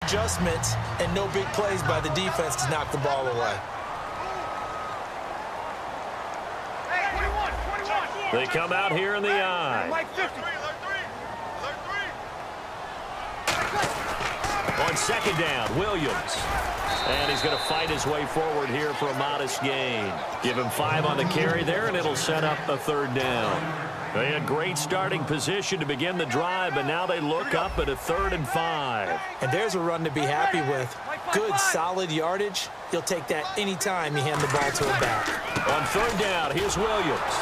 adjustments and no big plays by the defense to knock the ball away. They come out here in the I. On second down, Williams. And he's going to fight his way forward here for a modest gain. Give him 5 on the carry there, and it'll set up a third down. They had great starting position to begin the drive, but now they look up at a 3rd and 5. And there's a run to be happy with. Good, solid yardage. He'll take that anytime you hand the ball to a back. On 3rd down, here's Williams.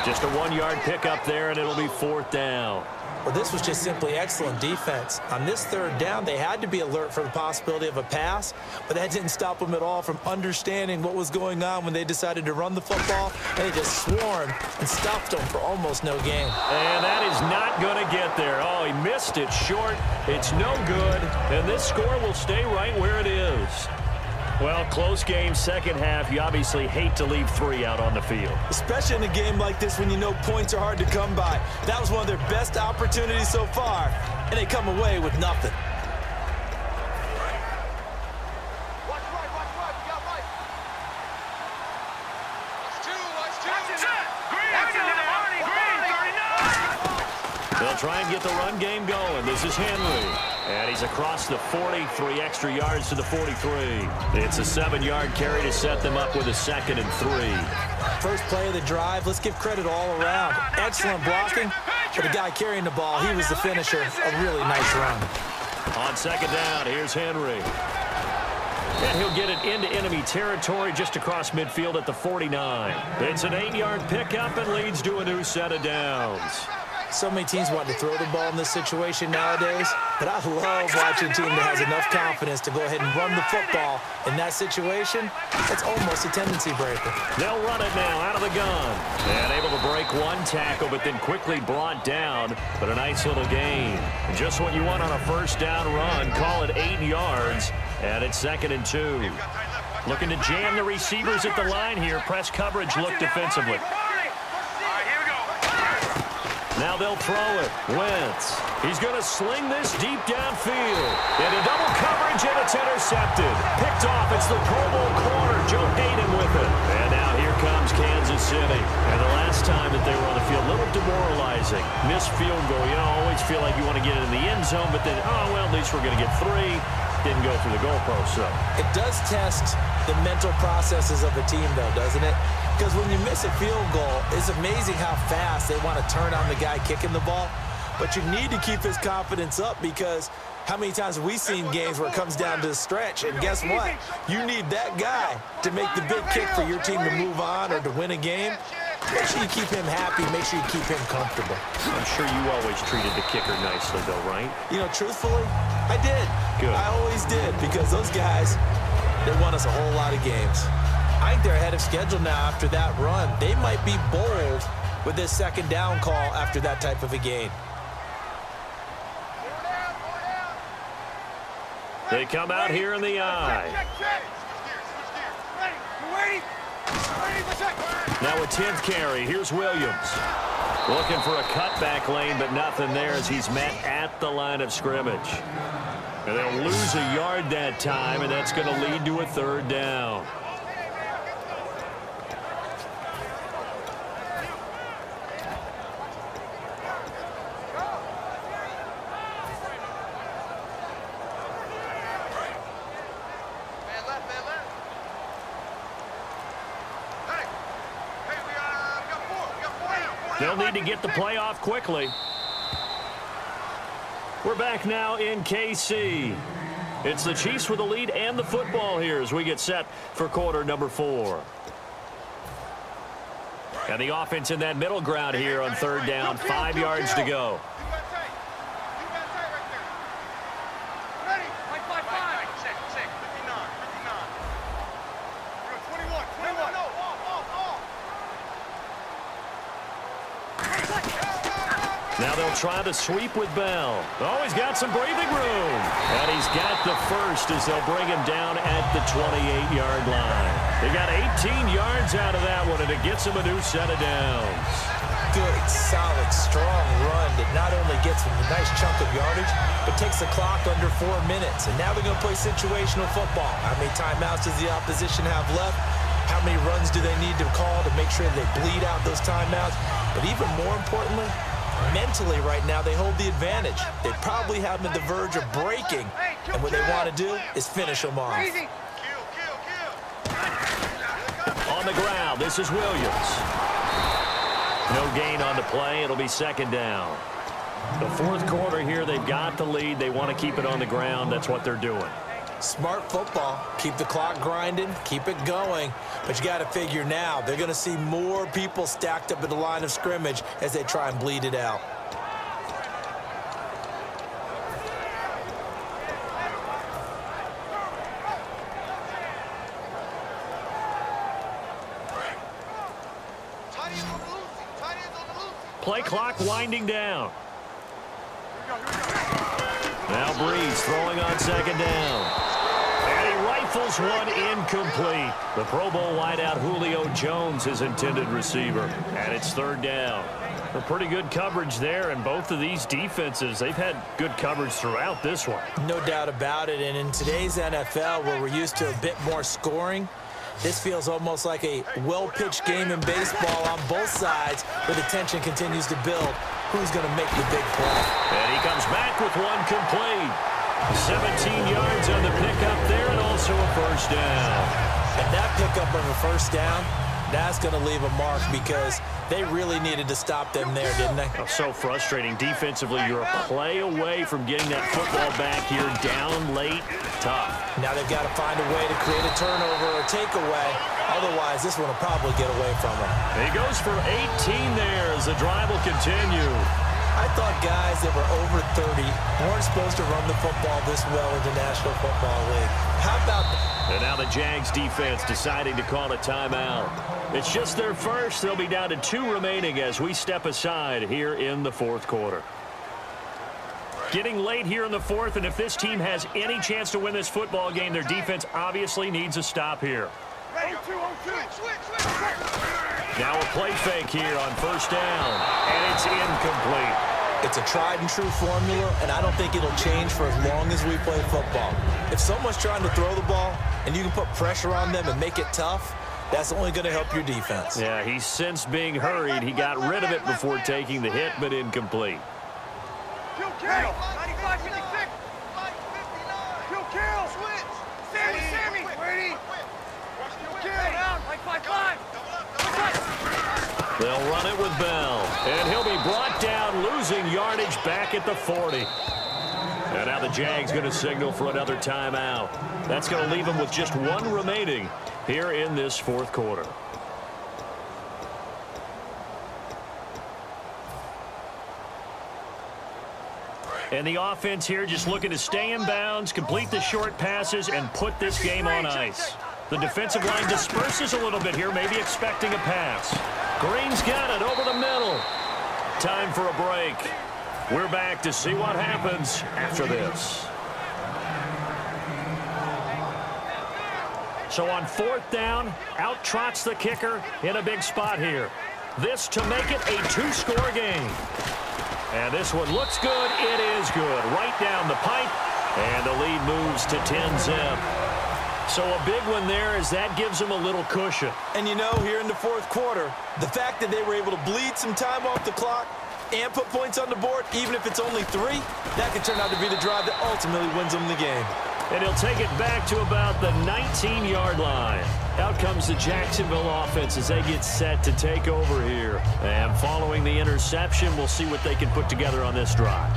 Just a 1-yard pickup there, and it'll be 4th down. Well, this was just simply excellent defense. On this 3rd down, they had to be alert for the possibility of a pass, but that didn't stop them at all from understanding what was going on when they decided to run the football, and they just swarmed and stopped them for almost no gain. And that is not going to get there. Oh, he missed it short. It's no good, and this score will stay right where it is. Well, close game, second half. You obviously hate to leave 3 out on the field. Especially in a game like this when you know points are hard to come by. That was one of their best opportunities so far, and they come away with nothing. They'll try and get the run game going. This is Henry. And he's across the 40, 3 extra yards to the 43. It's a 7-yard carry to set them up with a 2nd and 3. First play of the drive, let's give credit all around. Excellent blocking for the guy carrying the ball. He was the finisher. A really nice run. On 2nd down, here's Henry. And he'll get it into enemy territory just across midfield at the 49. It's an 8-yard pickup and leads to a new set of downs. So many teams want to throw the ball in this situation nowadays, but I love watching a team that has enough confidence to go ahead and run the football. In that situation, that's almost a tendency breaker. They'll run it now out of the gun. And able to break 1 tackle, but then quickly brought down. But a nice little gain. Just what you want on a 1st down run. Call it 8 yards, and it's 2nd and 2. Looking to jam the receivers at the line here. Press coverage look defensively. Now they'll throw it. Wentz. He's going to sling this deep downfield. Into double coverage, and it's intercepted. Picked off. It's the Pro Bowl corner, Joe Hayden with it. And now here comes Kansas City. And the last time that they were on the field, a little demoralizing. Missed field goal. You know, always feel like you want to get it in the end zone, but then, oh, well, at least we're going to get 3. Didn't go through the goalpost, so. It does test the mental processes of a team, though, doesn't it? Because when you miss a field goal, it's amazing how fast they want to turn on the guy kicking the ball. But you need to keep his confidence up, because how many times have we seen games where it comes down to the stretch? And guess what? You need that guy to make the big kick for your team to move on or to win a game. Make sure you keep him happy. Make sure you keep him comfortable. I'm sure you always treated the kicker nicely, though, right? You know, truthfully, I did. Good. I always did, because those guys, they won us a whole lot of games. I think they're ahead of schedule now after that run. They might be bold with this 2nd down call after that type of a gain. They come out here in the I. Now a 10th carry. Here's Williams. Looking for a cutback lane, but nothing there as he's met at the line of scrimmage. And they'll lose a yard that time, and that's going to lead to a 3rd down. They'll need to get the play off quickly. We're back now in KC. It's the Chiefs with the lead and the football here as we get set for quarter number 4. And the offense in that middle ground here on 3rd down, 5 yards to go. Now they'll try to sweep with Bell. Oh, he's got some breathing room. And he's got the first as they'll bring him down at the 28-yard line. They got 18 yards out of that one, and it gets him a new set of downs. good, solid, strong run that not only gets them a nice chunk of yardage, but takes the clock under 4 minutes. And now they're going to play situational football. How many timeouts does the opposition have left? How many runs do they need to call to make sure they bleed out those timeouts? But even more importantly, mentally right now, they hold the advantage. They probably have them at the verge of breaking. And what they want to do is finish them off. On the ground, this is Williams. No gain on the play. It'll be second down. The fourth quarter here, they've got the lead. They want to keep it on the ground. That's what they're doing. Smart football. Keep the clock grinding. Keep it going. But you got to figure now, they're going to see more people stacked up at the line of scrimmage as they try and bleed it out. Play clock winding down. Now Breeze throwing on second down. And he rifles one incomplete. The Pro Bowl wideout Julio Jones, his intended receiver. And it's third down. A pretty good coverage there, and both of these defenses, they've had good coverage throughout this one. No doubt about it, and in today's NFL, where we're used to a bit more scoring, this feels almost like a well-pitched game in baseball on both sides, where the tension continues to build. Who's going to make the big play? And he comes back with one complete. 17 yards on the pickup there, and also a first down. And that pickup of a first down, that's going to leave a mark because they really needed to stop them there, didn't they? Oh, so frustrating. Defensively, you're a play away from getting that football back here down late. Tough. Now they've got to find a way to create a turnover or takeaway. Otherwise, this one will probably get away from them. He goes for 18 there as the drive will continue. I thought guys that were over 30 weren't supposed to run the football this well in the National Football League. How about that? And now the Jags defense deciding to call a timeout. It's just their first. They'll be down to 2 remaining as we step aside here in the fourth quarter. Getting late here in the fourth, and if this team has any chance to win this football game, their defense obviously needs a stop here. Now a play fake here on first down, and it's incomplete. It's a tried-and-true formula, and I don't think it'll change for as long as we play football. If someone's trying to throw the ball, and you can put pressure on them and make it tough, that's only going to help your defense. Yeah, he's since being hurried. He got rid of it before taking the hit, but incomplete. Kill! 95, 56! 59! Switch! Sammy! Brady! Kill! Down! 5-5! They'll run it with Bell. And he'll be brought down, losing yardage back at the 40. And now the Jags going to signal for another timeout. That's going to leave them with just 1 remaining here in this fourth quarter. And the offense here just looking to stay in bounds, complete the short passes, and put this game on ice. The defensive line disperses a little bit here, maybe expecting a pass. Green's got it over the middle. Time for a break. We're back to see what happens after this. So on fourth down, out trots the kicker in a big spot here. This to make it a 2-score game. And this one looks good. It is good. Right down the pipe. And the lead moves to 10-zip. So a big one there as that gives them a little cushion. And you know, here in the fourth quarter, the fact that they were able to bleed some time off the clock and put points on the board, even if it's only 3, that could turn out to be the drive that ultimately wins them the game. And he'll take it back to about the 19-yard line. Out comes the Jacksonville offense as they get set to take over here. And following the interception, we'll see what they can put together on this drive.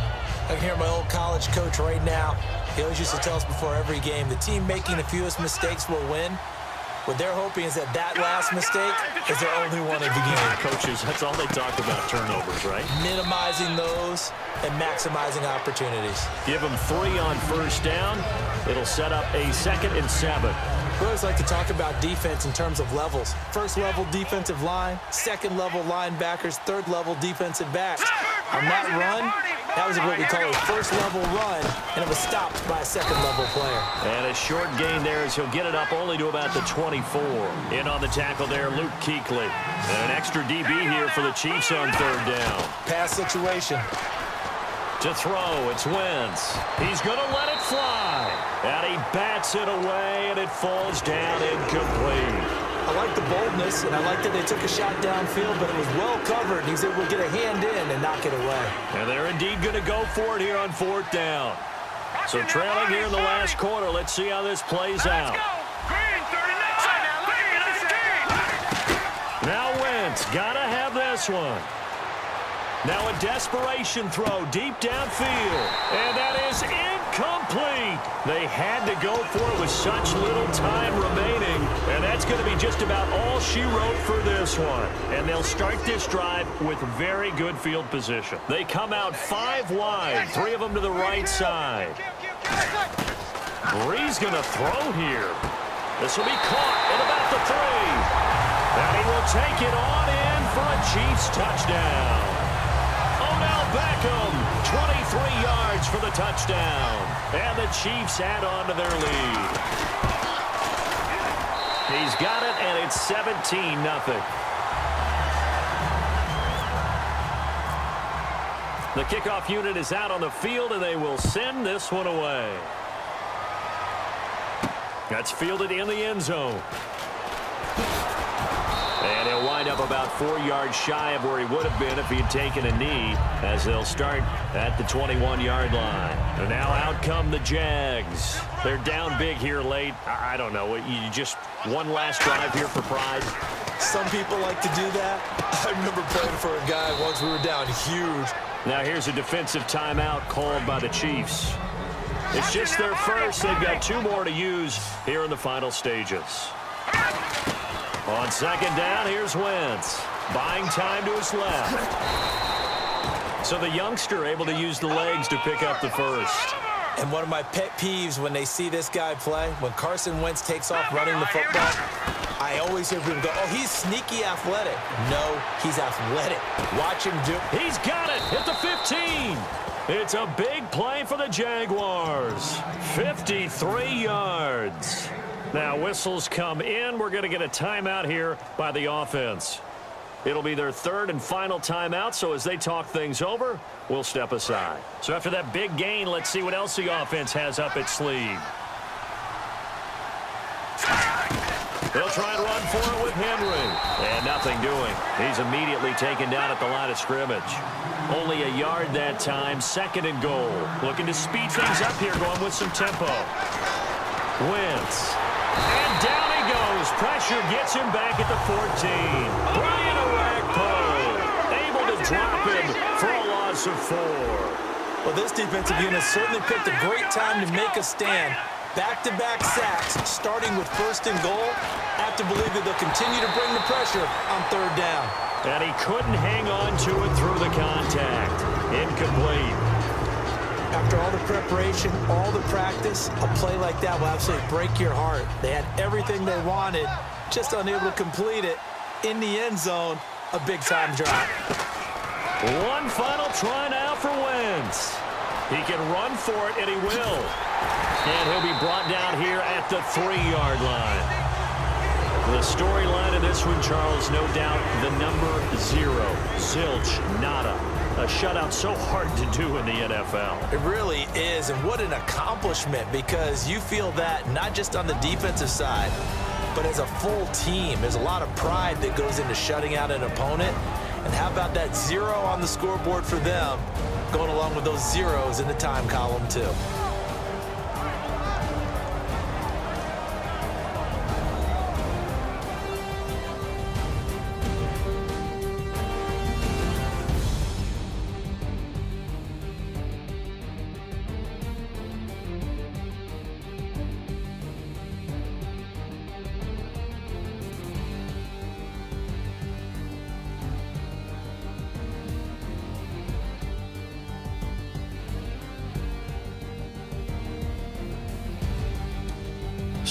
I can hear my old college coach right now. He always used to tell us before every game, the team making the fewest mistakes will win. What they're hoping is that last mistake is their only one of the game. Coaches, that's all they talk about, turnovers, right? Minimizing those and maximizing opportunities. Give them 3 on first down. It'll set up a 2nd and 7. We always like to talk about defense in terms of levels. First level defensive line, second level linebackers, third level defensive backs. On that run, That was what we call a first-level run, and it was stopped by a second-level player. And a short gain there as he'll get it up only to about the 24. In on the tackle there, Luke Kuechly. And an extra DB here for the Chiefs on third down. Pass situation. To throw, it's Wentz. He's going to let it fly. And he bats it away, and it falls down incomplete. I like the boldness, and I like that they took a shot downfield, but it was well covered, and he's able to get a hand in and knock it away. And they're indeed going to go for it here on fourth down. So trailing here in the last quarter. Let's see how this plays out. Now Wentz, got to have this one. Now a desperation throw deep downfield. And that is incomplete. They had to go for it with such little time remaining. And that's going to be just about all she wrote for this one. And they'll start this drive with very good field position. They come out 5 wide, 3 of them to the right side. Bree's going to throw here. This will be caught at about the 3. And he will take it on in for a Chiefs touchdown. Beckham, 23 yards for the touchdown. And the Chiefs add on to their lead. He's got it, and it's 17-0. The kickoff unit is out on the field, and they will send this one away. That's fielded in the end zone. And he'll wind up about 4 yards shy of where he would have been if he had taken a knee, as they'll start at the 21-yard line. And now out come the Jags. They're down big here late. I don't know. You just one last drive here for pride. Some people like to do that. I remember playing for a guy once we were down huge. Now here's a defensive timeout called by the Chiefs. It's just their first. They've got 2 more to use here in the final stages. On second down, here's Wentz. Buying time to his left. So the youngster able to use the legs to pick up the first. And one of my pet peeves when they see this guy play, when Carson Wentz takes off running the football, I always hear people go, oh, he's sneaky athletic. No, he's athletic. Watch him do. He's got it at the 15. It's a big play for the Jaguars. 53 yards. Now whistles come in. We're going to get a timeout here by the offense. It'll be their third and final timeout, so as they talk things over, we'll step aside. So after that big gain, let's see what else the offense has up its sleeve. They'll try and run for it with Henry. And nothing doing. He's immediately taken down at the line of scrimmage. Only a yard that time, second and goal. Looking to speed things up here, going with some tempo. Wentz. And down he goes. Pressure gets him back at the 14. Brian Orakpo able to drop him for a loss of 4. Well, this defensive unit certainly picked a great time to make a stand. Back-to-back sacks, starting with first and goal. I have to believe that they'll continue to bring the pressure on third down. And he couldn't hang on to it through the contact. Incomplete. After all the preparation, all the practice, a play like that will absolutely break your heart. They had everything they wanted, just unable to complete it. In the end zone, a big-time drop. One final try now for Wentz. He can run for it, and he will. And he'll be brought down here at the 3-yard line. The storyline of this one, Charles, no doubt the number 0. Zilch, nada. A shutout so hard to do in the NFL. It really is, and what an accomplishment, because you feel that not just on the defensive side, but as a full team. There's a lot of pride that goes into shutting out an opponent. And how about that 0 on the scoreboard for them, going along with those zeros in the time column, too.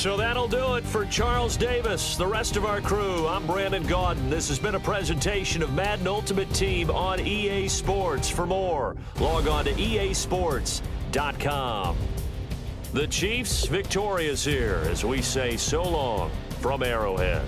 So that'll do it for Charles Davis, the rest of our crew. I'm Brandon Gaudin. This has been a presentation of Madden Ultimate Team on EA Sports. For more, log on to easports.com. The Chiefs victorious here as we say so long from Arrowhead.